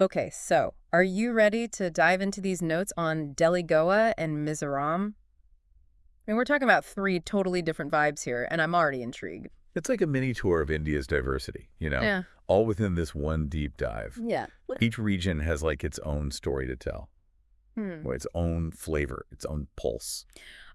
Okay, so are you ready to dive into these notes on Delhi, Goa, and Mizoram? I mean, we're talking about three totally different vibes here, and I'm already intrigued. It's like a mini tour of India's diversity, Yeah. all within this one deep dive. Yeah. Each region has like its own story to tell, Hmm. or its own flavor, its own pulse.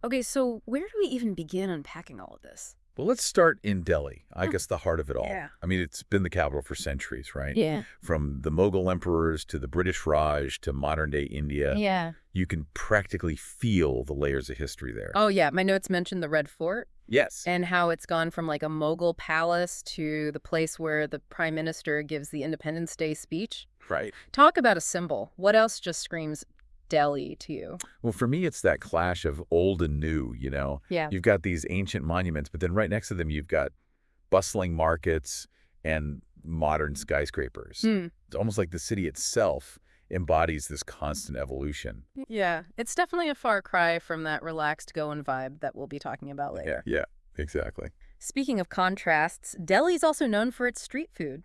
Okay, so where do we even begin unpacking all of this? Well, let's start in Delhi, I Hmm. guess the heart of it all. Yeah. I mean, it's been the capital for centuries, right? Yeah. From the Mughal emperors to the British Raj to modern-day India, Yeah. you can practically feel the layers of history there. Oh, yeah. My notes mentioned the Red Fort Yes. and how it's gone from like a Mughal palace to the place where the prime minister gives the Independence Day speech. Right. Talk about a symbol. What else just screams Delhi to you? Well, for me, it's that clash of old and new, Yeah. You've got these ancient monuments, but then right next to them, you've got bustling markets and modern skyscrapers. Hmm. It's almost like the city itself embodies this constant evolution. Yeah, it's definitely a far cry from that relaxed Goan vibe that we'll be talking about later. Yeah, exactly. Speaking of contrasts, Delhi's also known for its street food.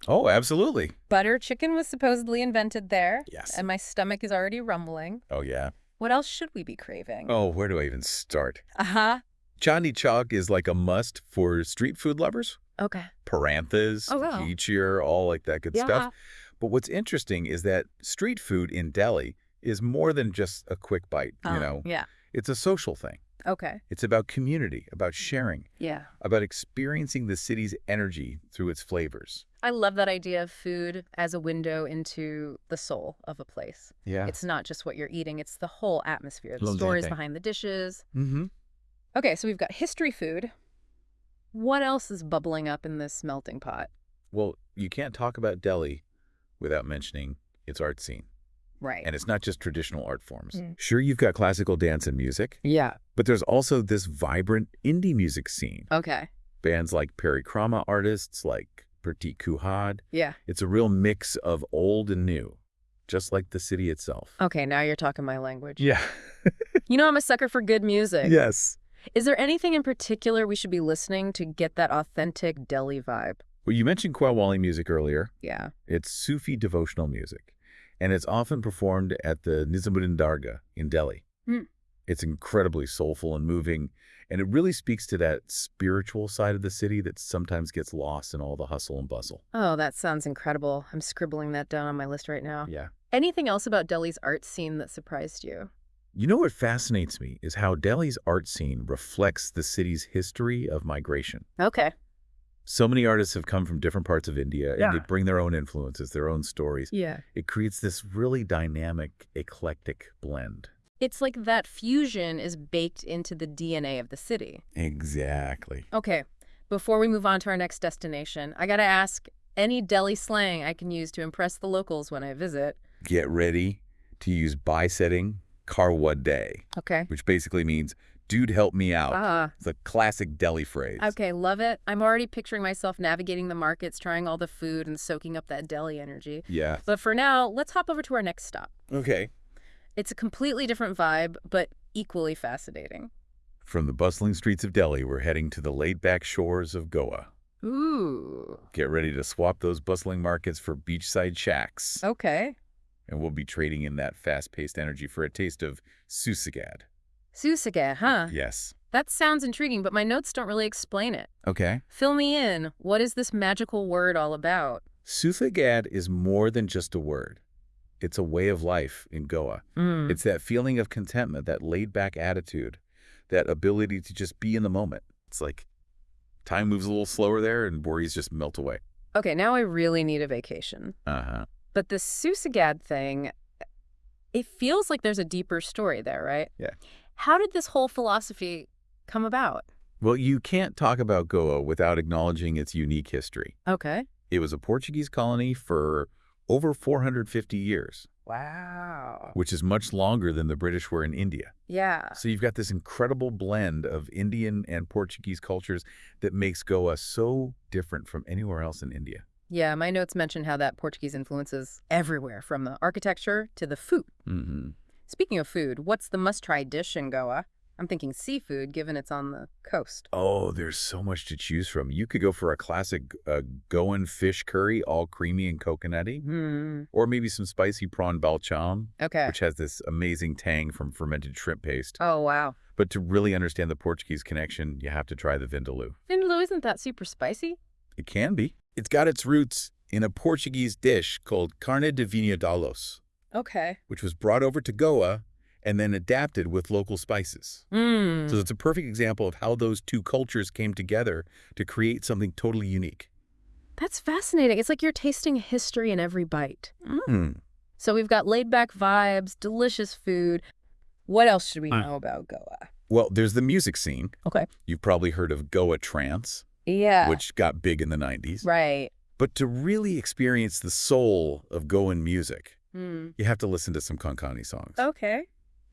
Oh, absolutely. Butter chicken was supposedly invented there, Yes. and my stomach is already rumbling. Oh, yeah. What else should we be craving? Oh, where do I even start? Uh-huh. Chandi Chowk is like a must for street food lovers. Okay. Paranthas, Oh, wow. Geechir, all like that good Yeah. stuff. But what's interesting is that street food in Delhi is more than just a quick bite, Yeah. It's a social thing. Okay. It's about community, about sharing, Yeah. about experiencing the city's energy through its flavors. I love that idea of food as a window into the soul of a place. Yeah. It's not just what you're eating, it's the whole atmosphere, the Love that stories thing. behind the dishes. Mm-hmm. Okay, so we've got history food. What else is bubbling up in this melting pot? Well, you can't talk about Delhi without mentioning its art scene. Right. And it's not just traditional art forms. Mm. Sure, you've got classical dance and music, Yeah. but there's also this vibrant indie music scene. Okay. Bands like Parikrama artists like Pratik Kuhad. Yeah. It's a real mix of old and new, just like the city itself. Okay, now you're talking my language. Yeah. You know I'm a sucker for good music. Yes. Is there anything in particular we should be listening to get that authentic Delhi vibe? Well, you mentioned Qawwali music earlier. Yeah. It's Sufi devotional music, and it's often performed at the Nizamuddin Dargah in Delhi. Hmm. It's incredibly soulful and moving, and it really speaks to that spiritual side of the city that sometimes gets lost in all the hustle and bustle. Oh, that sounds incredible. I'm scribbling that down on my list right now. Yeah. Anything else about Delhi's art scene that surprised you? You know what fascinates me is how Delhi's art scene reflects the city's history of migration. Okay. So many artists have come from different parts of India, Yeah. and they bring their own influences, their own stories. Yeah. It creates this really dynamic, eclectic blend. It's like that fusion is baked into the DNA of the city. Exactly. Okay, before we move on to our next destination, I gotta ask, any Delhi slang I can use to impress the locals when I visit? Get ready to use bisetting Karwa Day, Okay. which basically means, dude, help me out. Ah, It's a classic Delhi phrase. okay, love it. I'm already picturing myself navigating the markets, trying all the food, and soaking up that Delhi energy. Yeah. But for now, let's hop over to our next stop. Okay. It's a completely different vibe, but equally fascinating. From the bustling streets of Delhi, we're heading to the laid-back shores of Goa. Ooh. Get ready to swap those bustling markets for beachside shacks. Okay. And we'll be trading in that fast-paced energy for a taste of susagad. Susage, huh? Yes. That sounds intriguing, but my notes don't really explain it. Okay. Fill me in. What is this magical word all about? Susagad is more than just a word. It's a way of life in Goa. Mm. It's that feeling of contentment, that laid-back attitude, that ability to just be in the moment. It's like time moves a little slower there and worries just melt away. Okay, now I really need a vacation. Uh-huh. But the Susagad thing, it feels like there's a deeper story there, right? Yeah. How did this whole philosophy come about? Well, you can't talk about Goa without acknowledging its unique history. Okay. It was a Portuguese colony for over 450 years, Wow. which is much longer than the British were in India. Yeah. So you've got this incredible blend of Indian and Portuguese cultures that makes Goa so different from anywhere else in India. Yeah, my notes mention how that Portuguese influence is everywhere, from the architecture to the food. Mm-hmm. Speaking of food, what's the must-try dish in Goa? I'm thinking seafood, given it's on the coast. Oh, there's so much to choose from. You could go for a classic Goan fish curry, all creamy and coconutty, Hmm. or maybe some spicy prawn balcham, Okay. which has this amazing tang from fermented shrimp paste. Oh, wow. But to really understand the Portuguese connection, you have to try the vindaloo. Vindaloo, isn't that super spicy? It can be. It's got its roots in a Portuguese dish called carne de vinhados, Okay. which was brought over to Goa and then adapted with local spices. Mmm. So it's a perfect example of how those two cultures came together to create something totally unique. That's fascinating. It's like you're tasting history in every bite. Mm. So we've got laid-back vibes, delicious food. What else should we know about Goa? Well, there's the music scene. Okay. You've probably heard of Goa trance, Yeah. which got big in the 90s. Right. But to really experience the soul of Goan music, Hmm. you have to listen to some Konkani songs, Okay.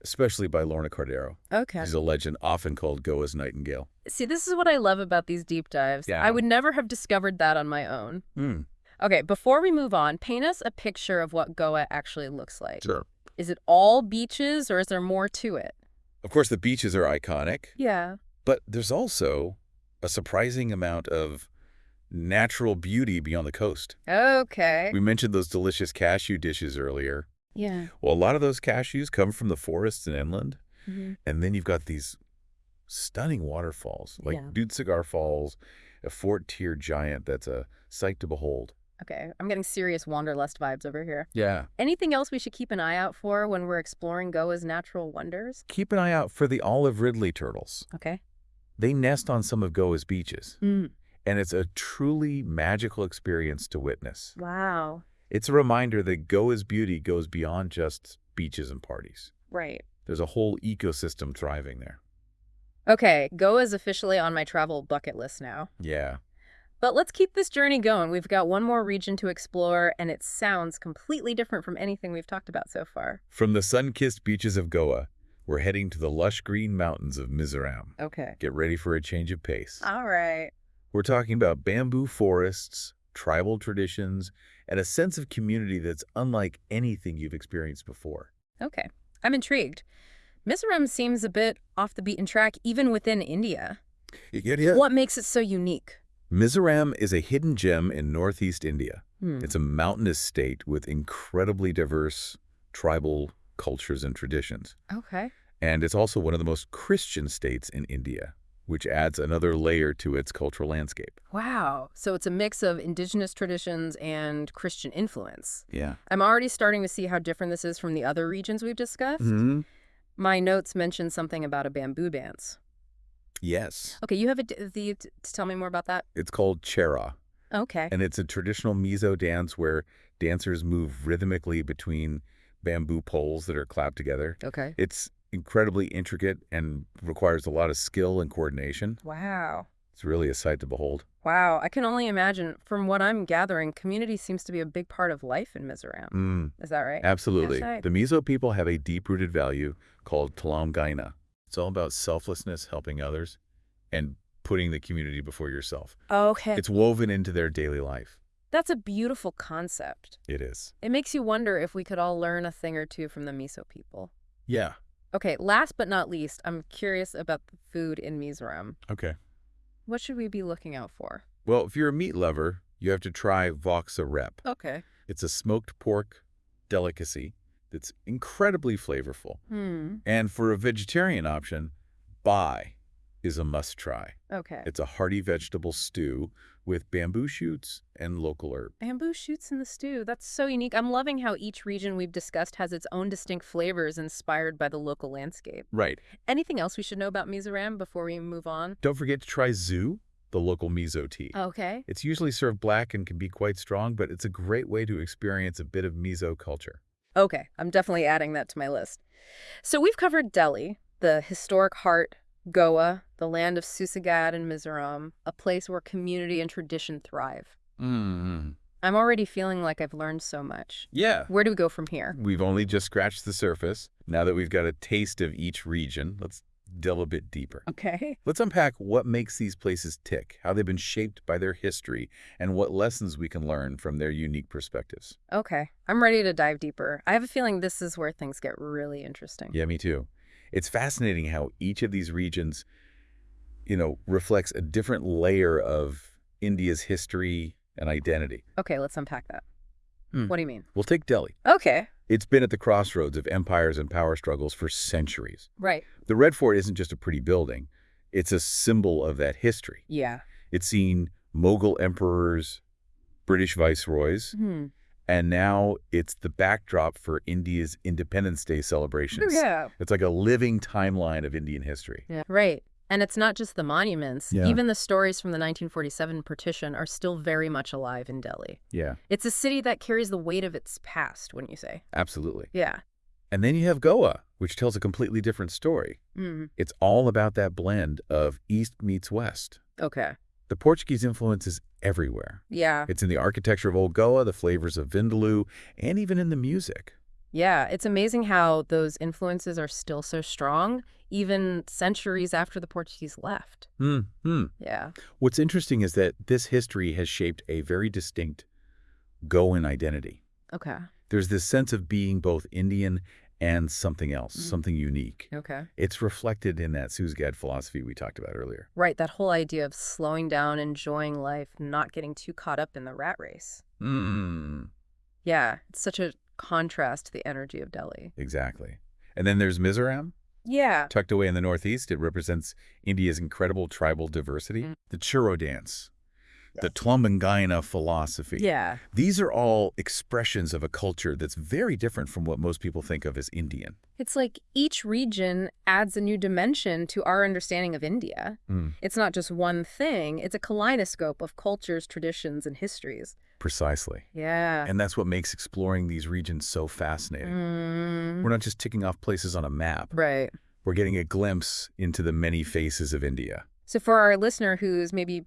especially by Lorna Cordero. Okay. She's a legend often called Goa's Nightingale. See, this is what I love about these deep dives. Yeah. I would never have discovered that on my own. Mm. Okay, before we move on, paint us a picture of what Goa actually looks like. Sure. Is it all beaches or is there more to it? Of course, the beaches are iconic, Yeah. but there's also a surprising amount of natural beauty beyond the coast. Okay. We mentioned those delicious cashew dishes earlier. Yeah. Well, a lot of those cashews come from the forests and inland, Hmm. and then you've got these stunning waterfalls, like Yeah. Dudhsagar Falls, a fort-tier giant that's a sight to behold. Okay, I'm getting serious wanderlust vibes over here. Yeah. Anything else we should keep an eye out for when we're exploring Goa's natural wonders? Keep an eye out for the olive ridley turtles. Okay. They nest on some of Goa's beaches, Mm. and it's a truly magical experience to witness. Wow. It's a reminder that Goa's beauty goes beyond just beaches and parties. Right. There's a whole ecosystem thriving there. Okay, Goa's officially on my travel bucket list now. Yeah. But let's keep this journey going. We've got one more region to explore, and it sounds completely different from anything we've talked about so far. From the sun-kissed beaches of Goa, we're heading to the lush green mountains of Mizoram. Okay. Get ready for a change of pace. All right. We're talking about bamboo forests, tribal traditions, and a sense of community that's unlike anything you've experienced before. Okay. I'm intrigued. Mizoram seems a bit off the beaten track, even within India. Yeah. What makes it so unique? Mizoram is a hidden gem in northeast India. Hmm. It's a mountainous state with incredibly diverse tribal cultures and traditions. Okay. And it's also one of the most Christian states in India, which adds another layer to its cultural landscape. Wow. So it's a mix of indigenous traditions and Christian influence. Yeah. I'm already starting to see how different this is from the other regions we've discussed. Mm-hmm. My notes mention something about a bamboo dance. Yes. Okay, you have to tell me more about that? It's called Chera, Okay. and it's a traditional Mizo dance where dancers move rhythmically between bamboo poles that are clapped together. Okay. It's incredibly intricate and requires a lot of skill and coordination. Wow. It's really a sight to behold. Wow. I can only imagine. From what I'm gathering, community seems to be a big part of life in Mizoram. Mm, Is that right? absolutely. That's right. The Mizo people have a deep-rooted value called Talam Gaina. It's all about selflessness, helping others, and putting the community before yourself. Okay. It's woven into their daily life. That's a beautiful concept. It is. It makes you wonder if we could all learn a thing or two from the Mizo people. Yeah. Okay, last but not least, I'm curious about the food in Mizoram. Okay. What should we be looking out for? Well, if you're a meat lover, you have to try Voxa Rep. Okay. It's a smoked pork delicacy that's incredibly flavorful. And for a vegetarian option, Bai is a must-try. Okay. It's a hearty vegetable stew with bamboo shoots and local herb. Bamboo shoots in the stew. That's so unique. I'm loving how each region we've discussed has its own distinct flavors inspired by the local landscape. Right. Anything else we should know about Mizoram before we move on? Don't forget to try Zoo, the local Mizo tea. Okay. It's usually served black and can be quite strong, but it's a great way to experience a bit of Mizo culture. Okay, I'm definitely adding that to my list. So we've covered Delhi, the historic heart, Goa, the land of Susagad and Mizoram, a place where community and tradition thrive. Mm-hmm. I'm already feeling like I've learned so much. Yeah. Where do we go from here? We've only just scratched the surface. Now that we've got a taste of each region, let's delve a bit deeper. Okay. Let's unpack what makes these places tick, how they've been shaped by their history, and what lessons we can learn from their unique perspectives. Okay, I'm ready to dive deeper. I have a feeling this is where things get really interesting. Yeah, me too. It's fascinating how each of these regions, reflects a different layer of India's history and identity. Okay, let's unpack that. Hmm. What do you mean? We'll take Delhi. Okay. It's been at the crossroads of empires and power struggles for centuries. Right. The Red Fort isn't just a pretty building. It's a symbol of that history. Yeah. It's seen Mughal emperors, British viceroys, and now it's the backdrop for India's Independence Day celebrations. Yeah. It's like a living timeline of Indian history. Yeah. Right. And it's not just the monuments. Yeah. Even the stories from the 1947 partition are still very much alive in Delhi. Yeah, It's a city that carries the weight of its past, wouldn't you say? absolutely. Yeah. And then you have Goa, which tells a completely different story. It's all about that blend of East meets West. Okay. The Portuguese influence is everywhere. Yeah. It's in the architecture of Old Goa, the flavors of Vindaloo, and even in the music. Yeah. It's amazing how those influences are still so strong, even centuries after the Portuguese left. Yeah. What's interesting is that this history has shaped a very distinct Goan identity. Okay. There's this sense of being both Indian and something else, something unique. Okay. It's reflected in that Susgad philosophy we talked about earlier. Right. That whole idea of slowing down, enjoying life, not getting too caught up in the rat race. Yeah. It's such a contrast to the energy of Delhi. Exactly. And then there's Mizoram. Yeah. Tucked away in the northeast, it represents India's incredible tribal diversity. The churro dance, the Tlumbangaina philosophy. Yeah. These are all expressions of a culture that's very different from what most people think of as Indian. It's like each region adds a new dimension to our understanding of India. It's not just one thing. It's a kaleidoscope of cultures, traditions, and histories. Precisely. Yeah. And that's what makes exploring these regions so fascinating. We're not just ticking off places on a map. Right. We're getting a glimpse into the many faces of India. So for our listener who's maybe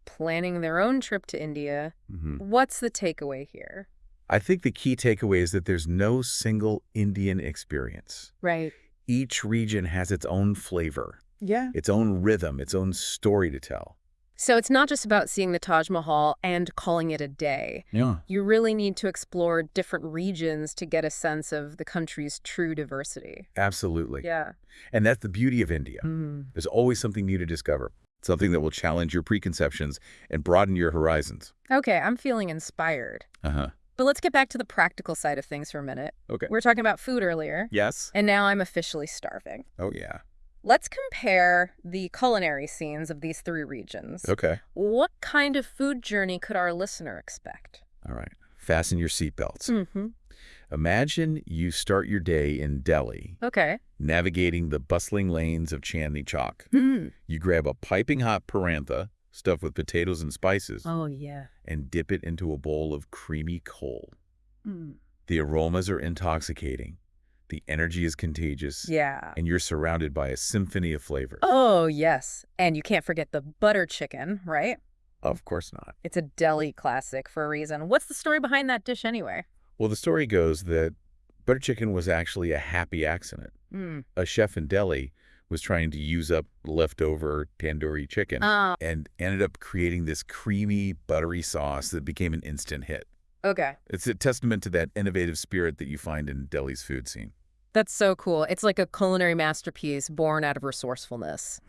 planning their own trip to India, what's the takeaway here? I think the key takeaway is that there's no single Indian experience. Right. Each region has its own flavor, Yeah. its own rhythm, its own story to tell. So it's not just about seeing the Taj Mahal and calling it a day. Yeah. You really need to explore different regions to get a sense of the country's true diversity. Absolutely. Yeah. And that's the beauty of India. There's always something new to discover, something that will challenge your preconceptions and broaden your horizons. Okay, I'm feeling inspired. But let's get back to the practical side of things for a minute. Okay. We were talking about food earlier, Yes? and now I'm officially starving. Oh, yeah. Let's compare the culinary scenes of these three regions. Okay. What kind of food journey could our listener expect? All right. Fasten your seatbelts. Imagine you start your day in Delhi, Okay. navigating the bustling lanes of Chandni Chowk. You grab a piping hot parantha stuffed with potatoes and spices Oh, yeah. and dip it into a bowl of creamy coal. The aromas are intoxicating. The energy is contagious. Yeah. And you're surrounded by a symphony of flavors. Oh, yes. And you can't forget the butter chicken, right? Of course not. It's a Delhi classic for a reason. What's the story behind that dish anyway? Well, the story goes that butter chicken was actually a happy accident. A chef in Delhi was trying to use up leftover tandoori chicken and ended up creating this creamy, buttery sauce that became an instant hit. Okay. It's a testament to that innovative spirit that you find in Delhi's food scene. That's so cool. It's like a culinary masterpiece born out of resourcefulness.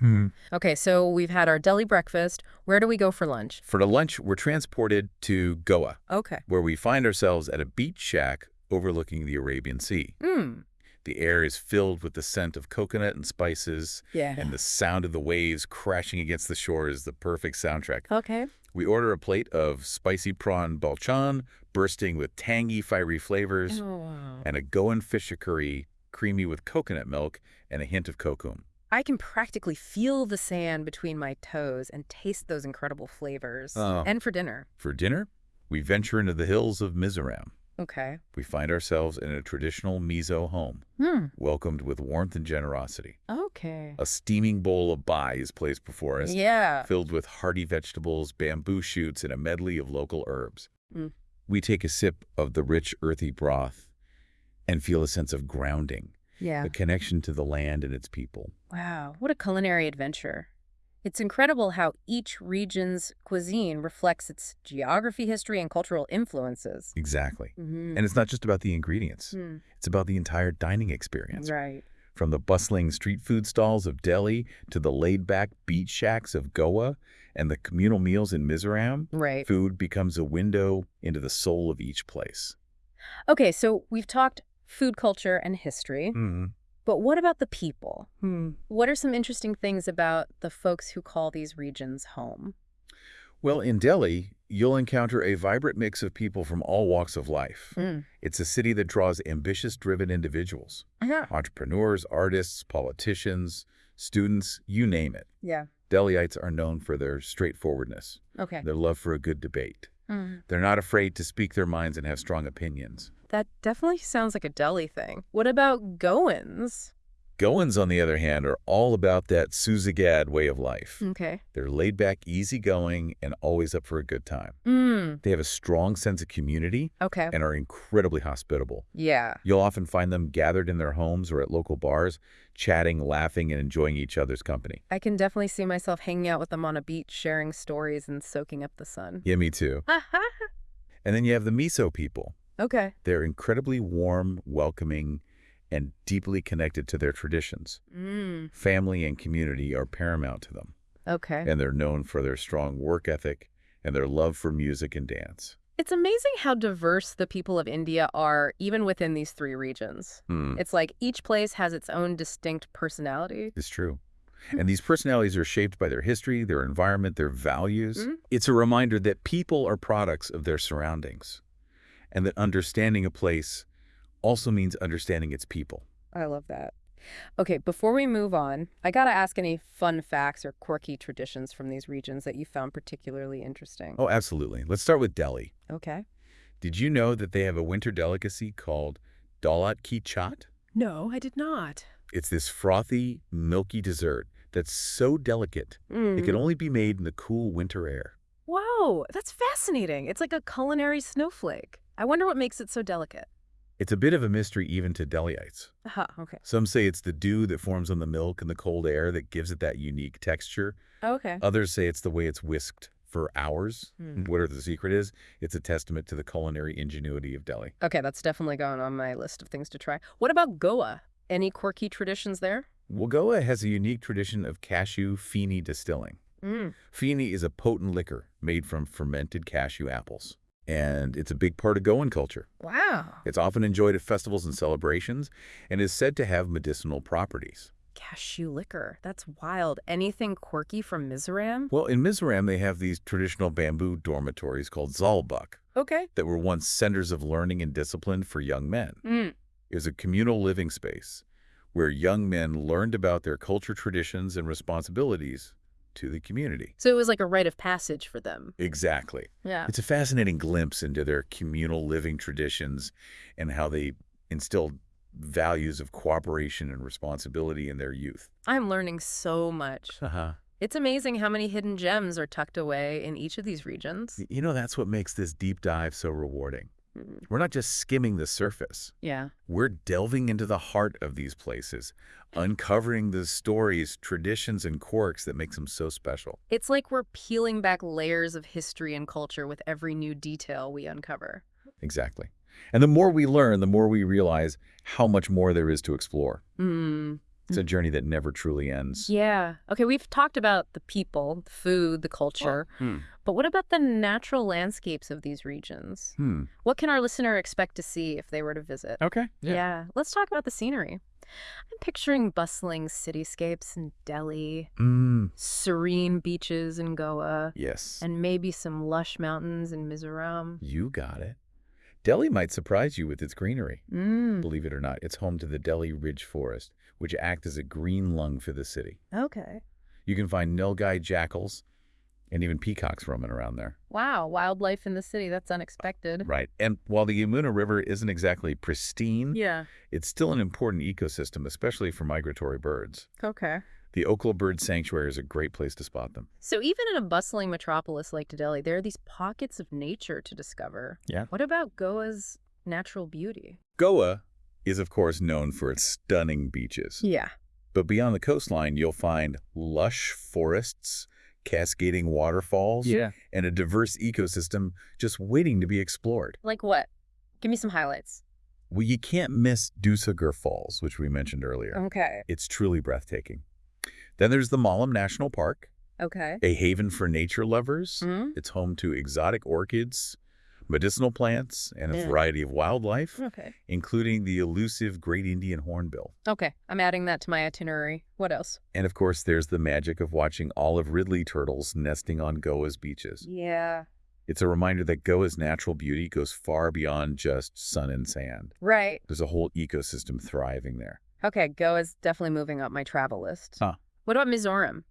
Okay, so we've had our Delhi breakfast. Where do we go for lunch? For the lunch, we're transported to Goa, Okay. where we find ourselves at a beach shack overlooking the Arabian Sea. The air is filled with the scent of coconut and spices, Yeah. and the sound of the waves crashing against the shore is the perfect soundtrack. Okay. We order a plate of spicy prawn balchan, bursting with tangy, fiery flavors, Oh, wow. and a Goan fish curry, creamy with coconut milk and a hint of kokum. I can practically feel the sand between my toes and taste those incredible flavors. Oh. And for dinner. For dinner, we venture into the hills of Mizoram. Okay. We find ourselves in a traditional Mizo home, welcomed with warmth and generosity. Okay. A steaming bowl of bai is placed before us, Yeah. filled with hearty vegetables, bamboo shoots, and a medley of local herbs. We take a sip of the rich, earthy broth and feel a sense of grounding, Yeah. a connection to the land and its people. Wow. What a culinary adventure. It's incredible how each region's cuisine reflects its geography, history, and cultural influences. Exactly. And it's not just about the ingredients. It's about the entire dining experience. Right. From the bustling street food stalls of Delhi to the laid-back beach shacks of Goa and the communal meals in Mizoram, Right. food becomes a window into the soul of each place. Okay, so we've talked food culture and history, but what about the people? What are some interesting things about the folks who call these regions home? Well, in Delhi, you'll encounter a vibrant mix of people from all walks of life. It's a city that draws ambitious, driven individuals. Yeah. Entrepreneurs, artists, politicians, students, you name it. Yeah. Delhiites are known for their straightforwardness, Okay. their love for a good debate. They're not afraid to speak their minds and have strong opinions. That definitely sounds like a Delhi thing. What about Goans? Goans, on the other hand, are all about that Suzagad way of life. Okay. They're laid back, easygoing, and always up for a good time. They have a strong sense of community Okay. and are incredibly hospitable. Yeah. You'll often find them gathered in their homes or at local bars, chatting, laughing, and enjoying each other's company. I can definitely see myself hanging out with them on a beach, sharing stories and soaking up the sun. Yeah, me too. And then you have the Miso people. Okay. They're incredibly warm, welcoming, and deeply connected to their traditions. Family and community are paramount to them, Okay. and they're known for their strong work ethic and their love for music and dance. It's amazing how diverse the people of India are, even within these three regions. It's like each place has its own distinct personality. It's true. And these personalities are shaped by their history, their environment, their values. It's a reminder that people are products of their surroundings, and that understanding a place also means understanding its people. I love that. Okay, before we move on, I gotta ask any fun facts or quirky traditions from these regions that you found particularly interesting. Oh, absolutely. Let's start with Delhi. Okay. Did you know that they have a winter delicacy called Daulat ki Chaat? No, I did not. It's this frothy, milky dessert that's so delicate, it can only be made in the cool winter air. Whoa, that's fascinating. It's like a culinary snowflake. I wonder what makes it so delicate. It's a bit of a mystery even to Delhiites. Okay. Some say it's the dew that forms on the milk in the cold air that gives it that unique texture. Okay. Others say it's the way it's whisked for hours. Whatever the secret is, it's a testament to the culinary ingenuity of Delhi. Okay, that's definitely going on my list of things to try. What about Goa? Any quirky traditions there? Well, Goa has a unique tradition of cashew fini distilling. Fini is a potent liquor made from fermented cashew apples, and it's a big part of Goan culture. Wow. It's often enjoyed at festivals and celebrations and is said to have medicinal properties. Cashew liquor. That's wild. Anything quirky from Mizoram? Well, in Mizoram, they have these traditional bamboo dormitories called zalbuk Okay. that were once centers of learning and discipline for young men. It was a communal living space where young men learned about their culture, traditions, and responsibilities to the community. So it was like a rite of passage for them. Exactly. Yeah. It's a fascinating glimpse into their communal living traditions and how they instilled values of cooperation and responsibility in their youth. I'm learning so much. It's amazing how many hidden gems are tucked away in each of these regions. You know, that's what makes this deep dive so rewarding. We're not just skimming the surface. Yeah. We're delving into the heart of these places, uncovering the stories, traditions, and quirks that makes them so special. It's like we're peeling back layers of history and culture with every new detail we uncover. Exactly. And the more we learn, the more we realize how much more there is to explore. It's a journey that never truly ends. Yeah. Okay, we've talked about the people, the food, the culture. But what about the natural landscapes of these regions? What can our listener expect to see if they were to visit? Okay. Yeah. Let's talk about the scenery. I'm picturing bustling cityscapes in Delhi, serene beaches in Goa, Yes. and maybe some lush mountains in Mizoram. You got it. Delhi might surprise you with its greenery. Believe it or not, it's home to the Delhi Ridge Forest, which act as a green lung for the city. Okay. You can find nilgai jackals and even peacocks roaming around there. Wow, wildlife in the city. That's unexpected. Right. And while the Yamuna River isn't exactly pristine, Yeah. it's still an important ecosystem, especially for migratory birds. Okay. The Okla Bird Sanctuary is a great place to spot them. So even in a bustling metropolis like Delhi, there are these pockets of nature to discover. Yeah. What about Goa's natural beauty? Goa is, of course, known for its stunning beaches. Yeah. But beyond the coastline, you'll find lush forests, cascading waterfalls, and a diverse ecosystem just waiting to be explored. Like what? Give me some highlights. Well, you can't miss Dussagur Falls, which we mentioned earlier. Okay. It's truly breathtaking. Then there's the Malam National Park, Okay. a haven for nature lovers. Mm. It's home to exotic orchids, medicinal plants, and a Yeah. variety of wildlife, Okay. including the elusive Great Indian Hornbill. Okay. I'm adding that to my itinerary. What else? And of course, there's the magic of watching olive ridley turtles nesting on Goa's beaches. Yeah. It's a reminder that Goa's natural beauty goes far beyond just sun and sand. Right. There's a whole ecosystem thriving there. Okay. Goa is definitely moving up my travel list. Huh. What about Mizoram?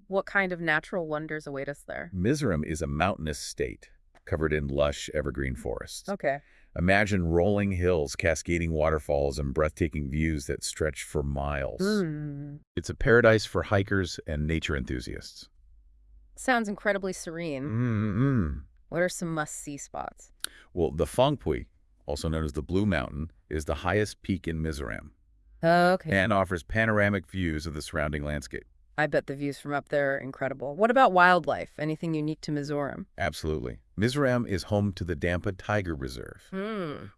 What kind of natural wonders await us there? Mizoram is a mountainous state covered in lush evergreen forests. Okay. Imagine rolling hills, cascading waterfalls, and breathtaking views that stretch for miles. It's a paradise for hikers and nature enthusiasts. Sounds incredibly serene. Mm-mm. What are some must-see spots? Well, the Phongpui, also known as the Blue Mountain, is the highest peak in Mizoram Okay. and offers panoramic views of the surrounding landscape. I bet the views from up there are incredible. What about wildlife? Anything unique to Mizoram? Absolutely. Mizoram is home to the Dampa Tiger Reserve,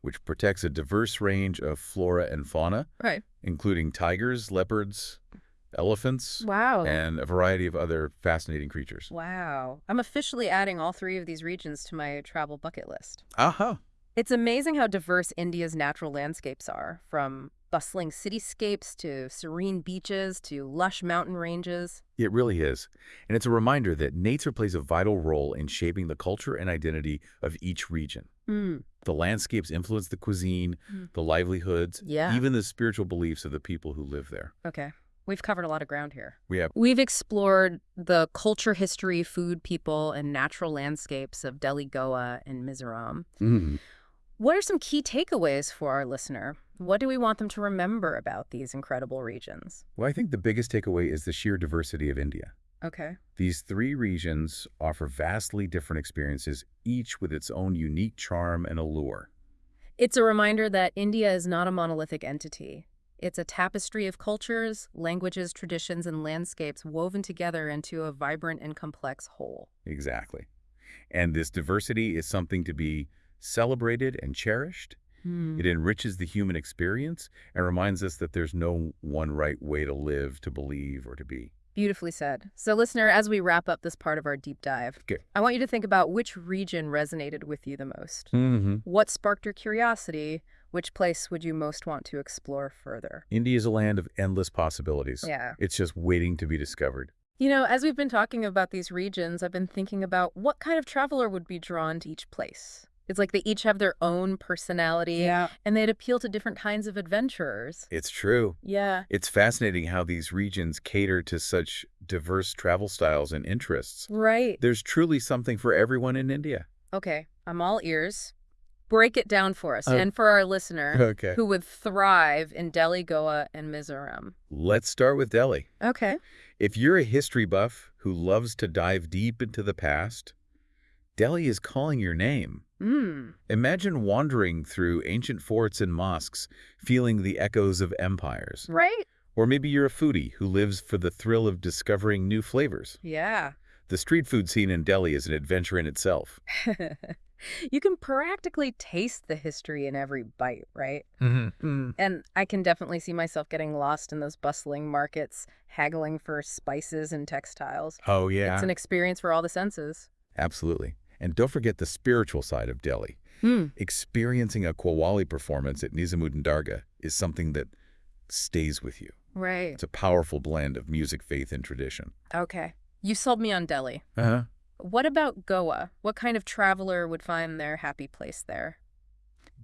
which protects a diverse range of flora and fauna, Right. including tigers, leopards, elephants, Wow. and a variety of other fascinating creatures. Wow. I'm officially adding all 3 of these regions to my travel bucket list. Aha! It's amazing how diverse India's natural landscapes are, from bustling cityscapes to serene beaches to lush mountain ranges. It really is. And it's a reminder that nature plays a vital role in shaping the culture and identity of each region. The landscapes influence the cuisine, the livelihoods, Yeah. even the spiritual beliefs of the people who live there. Okay. We've covered a lot of ground here. We have We've explored the culture, history, food, people, and natural landscapes of Delhi, Goa, and Mizoram. What are some key takeaways for our listener? What do we want them to remember about these incredible regions? Well, I think the biggest takeaway is the sheer diversity of India. Okay. These 3 regions offer vastly different experiences, each with its own unique charm and allure. It's a reminder that India is not a monolithic entity. It's a tapestry of cultures, languages, traditions, and landscapes woven together into a vibrant and complex whole. Exactly. And this diversity is something to be celebrated and cherished. It enriches the human experience and reminds us that there's no one right way to live, to believe, or to be. Beautifully said. So, listener, as we wrap up this part of our deep dive, Okay. I want you to think about which region resonated with you the most. Mm-hmm. What sparked your curiosity? Which place would you most want to explore further? India is a land of endless possibilities. Yeah. It's just waiting to be discovered. You know, as we've been talking about these regions, I've been thinking about what kind of traveler would be drawn to each place. It's like they each have their own personality, and they'd appeal to different kinds of adventurers. It's true. Yeah. It's fascinating how these regions cater to such diverse travel styles and interests. Right. There's truly something for everyone in India. Okay, I'm all ears. Break it down for us and for our listener Okay. who would thrive in Delhi, Goa, and Mizoram. Let's start with Delhi. Okay. If you're a history buff who loves to dive deep into the past, Delhi is calling your name. Imagine wandering through ancient forts and mosques, feeling the echoes of empires. Right? Or maybe you're a foodie who lives for the thrill of discovering new flavors. Yeah. The street food scene in Delhi is an adventure in itself. You can practically taste the history in every bite, right? And I can definitely see myself getting lost in those bustling markets, haggling for spices and textiles. Oh, yeah. It's an experience for all the senses. Absolutely. And don't forget the spiritual side of Delhi. Experiencing a Qawwali performance at Nizamuddin Dargah is something that stays with you. Right. It's a powerful blend of music, faith, and tradition. Okay. You sold me on Delhi. Uh-huh. What about Goa? What kind of traveler would find their happy place there?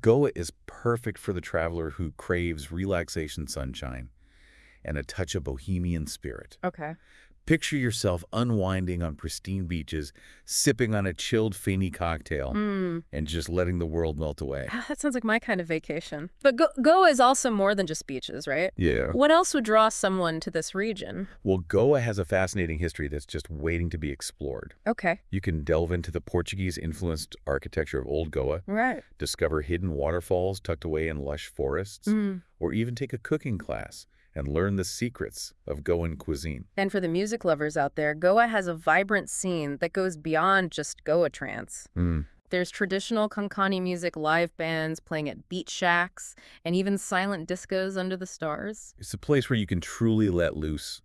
Goa is perfect for the traveler who craves relaxation, sunshine, and a touch of bohemian spirit. Okay. Picture yourself unwinding on pristine beaches, sipping on a chilled Feni cocktail, and just letting the world melt away. That sounds like my kind of vacation. But Goa is also more than just beaches, right? Yeah. What else would draw someone to this region? Well, Goa has a fascinating history that's just waiting to be explored. Okay. You can delve into the Portuguese-influenced architecture of Old Goa, Right. discover hidden waterfalls tucked away in lush forests, or even take a cooking class and learn the secrets of Goan cuisine. And for the music lovers out there, Goa has a vibrant scene that goes beyond just Goa trance. There's traditional Konkani music, live bands playing at beach shacks, and even silent discos under the stars. It's a place where you can truly let loose,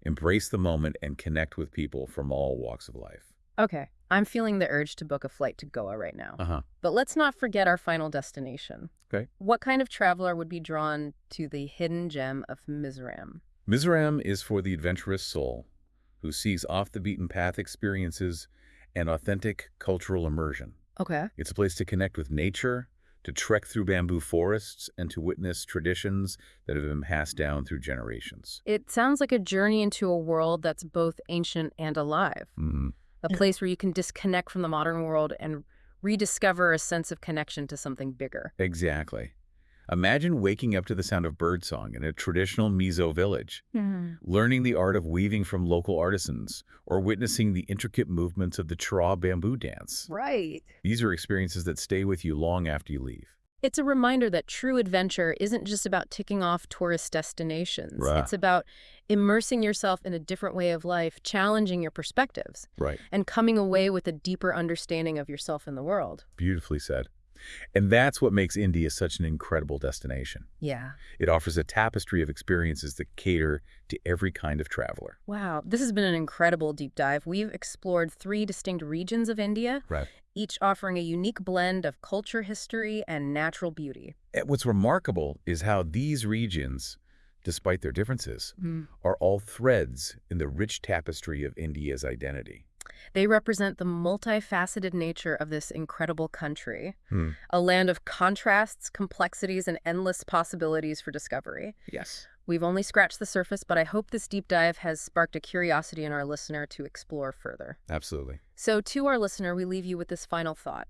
embrace the moment, and connect with people from all walks of life. Okay, I'm feeling the urge to book a flight to Goa right now. But let's not forget our final destination. Okay. What kind of traveler would be drawn to the hidden gem of Mizoram? Mizoram is for the adventurous soul who seeks off-the-beaten-path experiences and authentic cultural immersion. Okay. It's a place to connect with nature, to trek through bamboo forests, and to witness traditions that have been passed down through generations. It sounds like a journey into a world that's both ancient and alive. A place where you can disconnect from the modern world and rediscover a sense of connection to something bigger. Exactly. Imagine waking up to the sound of birdsong in a traditional Mizo village, learning the art of weaving from local artisans, or witnessing the intricate movements of the Chra bamboo dance. Right. These are experiences that stay with you long after you leave. It's a reminder that true adventure isn't just about ticking off tourist destinations. Right. It's about immersing yourself in a different way of life, challenging your perspectives, Right. and coming away with a deeper understanding of yourself and the world. Beautifully said. And that's what makes India such an incredible destination. Yeah. It offers a tapestry of experiences that cater to every kind of traveler. Wow, this has been an incredible deep dive. We've explored 3 distinct regions of India, Right. each offering a unique blend of culture, history, and natural beauty. And what's remarkable is how these regions, despite their differences, are all threads in the rich tapestry of India's identity. They represent the multifaceted nature of this incredible country, a land of contrasts, complexities, and endless possibilities for discovery. Yes. We've only scratched the surface, but I hope this deep dive has sparked a curiosity in our listener to explore further. Absolutely. So to our listener, we leave you with this final thought.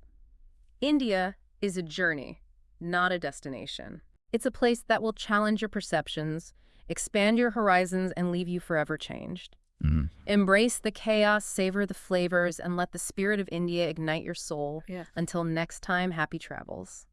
India is a journey, not a destination. It's a place that will challenge your perceptions, expand your horizons, and leave you forever changed. Embrace the chaos, savor the flavors, and let the spirit of India ignite your soul. Until next time, happy travels.